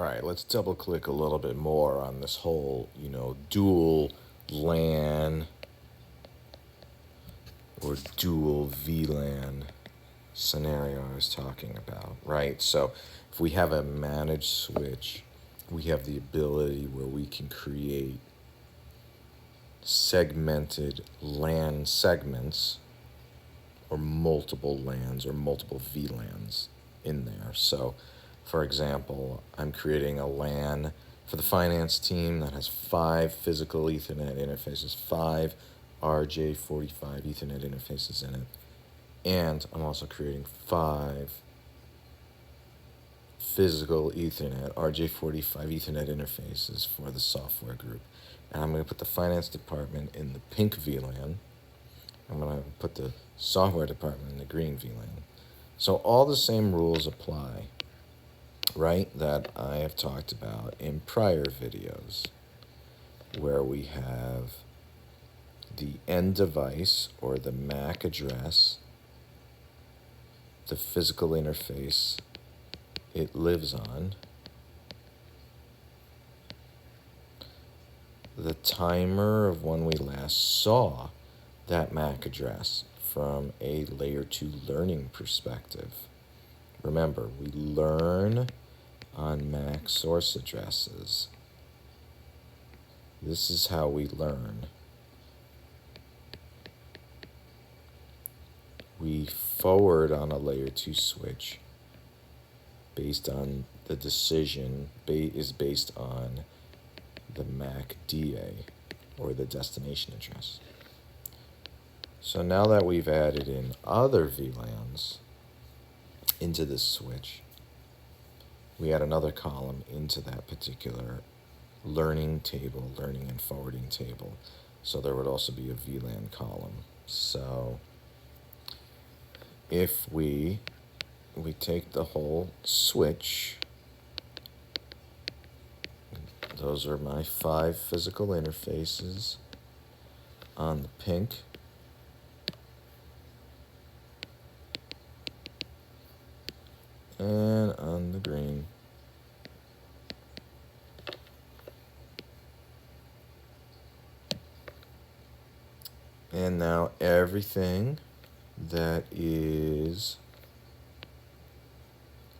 All right, let's double click a little bit more on this whole, dual LAN or dual VLAN scenario I was talking about, right? So if we have a managed switch, we have the ability where we can create segmented LAN segments or multiple LANs or multiple VLANs in there. So, for example, I'm creating a LAN for the finance team that has 5 physical Ethernet interfaces, 5 RJ45 Ethernet interfaces in it. And I'm also creating 5 physical Ethernet, RJ45 Ethernet interfaces for the software group. And I'm going to put the finance department in the pink VLAN. I'm going to put the software department in the green VLAN. So all the same rules apply, right, that I have talked about in prior videos, where we have the end device or the MAC address, the physical interface it lives on, the timer of when we last saw that MAC address from a layer 2 learning perspective. Remember, we learn on MAC source addresses. This is how we learn. We forward on a layer 2 switch based on the decision is based on the MAC DA or the destination address. So now that we've added in other VLANs into this switch, we add another column into that particular learning table, learning and forwarding table. So there would also be a VLAN column. So if we take the whole switch, those are my 5 physical interfaces on the pink, and on the green. And now everything that is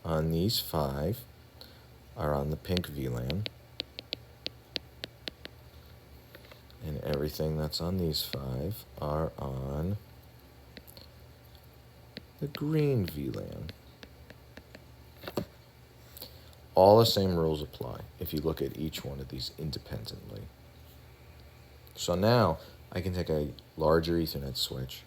on these 5 are on the pink VLAN. And everything that's on these 5 are on the green VLAN. All the same rules apply if you look at each one of these independently. So now I can take a larger Ethernet switch,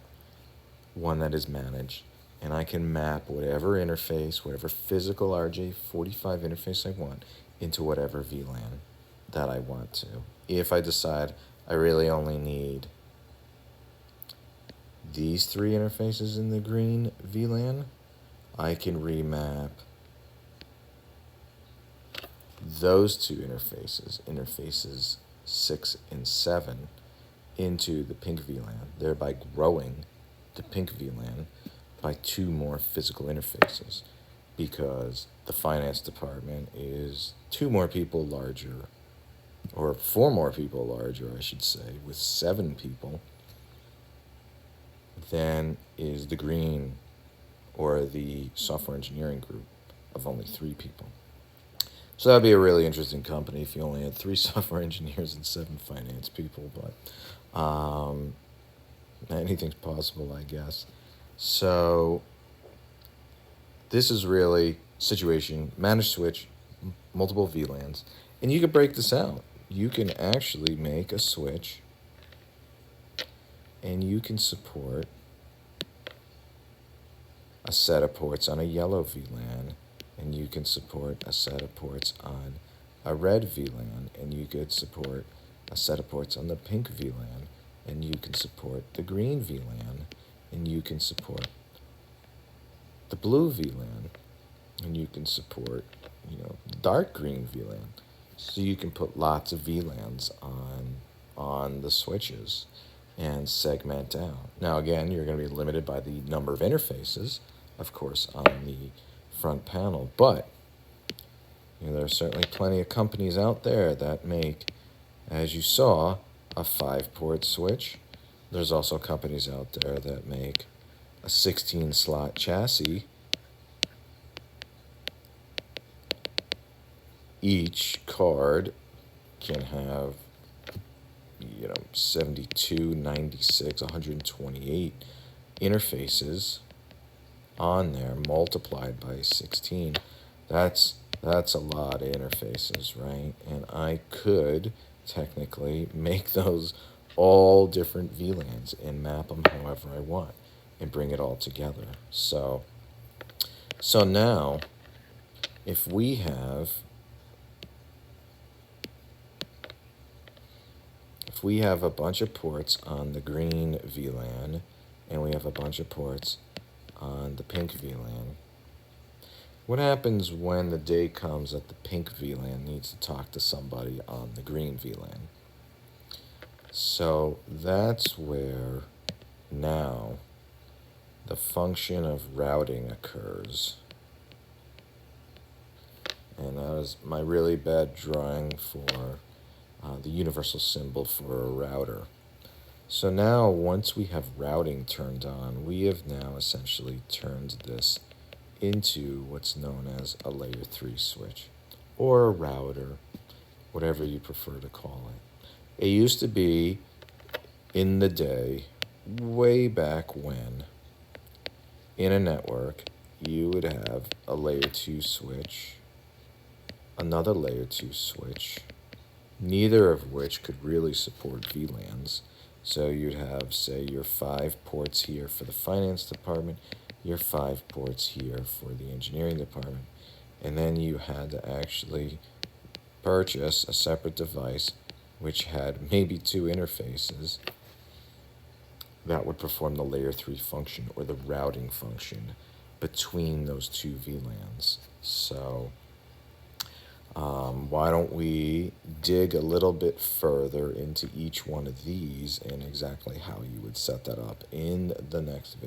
one that is managed, and I can map whatever interface, whatever physical RJ45 interface I want into whatever VLAN that I want to. If I decide I really only need these 3 interfaces in the green VLAN, I can remap those 2 interfaces 6 and 7, into the pink VLAN, thereby growing the pink VLAN by 2 more physical interfaces, because the finance department is 2 more people larger, or 4 more people larger, I should say, with 7 people, than is the green or the software engineering group of only 3 people. So that'd be a really interesting company if you only had 3 software engineers and 7 finance people, but anything's possible, I guess. So this is really situation, managed switch, multiple VLANs, and you can break this out. You can actually make a switch, and you can support a set of ports on a yellow VLAN, and you can support a set of ports on a red VLAN, and you could support a set of ports on the pink VLAN, and you can support the green VLAN, and you can support the blue VLAN, and you can support, dark green VLAN. So you can put lots of VLANs on the switches and segment out. Now again, you're going to be limited by the number of interfaces, of course, on the front panel, but You know, there are certainly plenty of companies out there that make, as you saw, a 5-port switch. There's also companies out there that make a 16-slot chassis. Each card can have, 72, 96, 128 interfaces on there multiplied by 16. That's a lot of interfaces, right? And I could technically make those all different VLANs and map them however I want and bring it all together. So now if we have a bunch of ports on the green VLAN and we have a bunch of ports on the pink VLAN, what happens when the day comes that the pink VLAN needs to talk to somebody on the green VLAN? So that's where now the function of routing occurs. And that is my really bad drawing for the universal symbol for a router. So now once we have routing turned on, we have now essentially turned this into what's known as a layer 3 switch or a router, whatever you prefer to call it. It used to be in the day, way back when, in a network, you would have a layer 2 switch, another layer 2 switch, neither of which could really support VLANs. So you'd have, say, your 5 ports here for the finance department, your 5 ports here for the engineering department, and then you had to actually purchase a separate device which had maybe 2 interfaces that would perform the layer 3 function or the routing function between those 2 VLANs. So why don't we dig a little bit further into each one of these and exactly how you would set that up in the next video.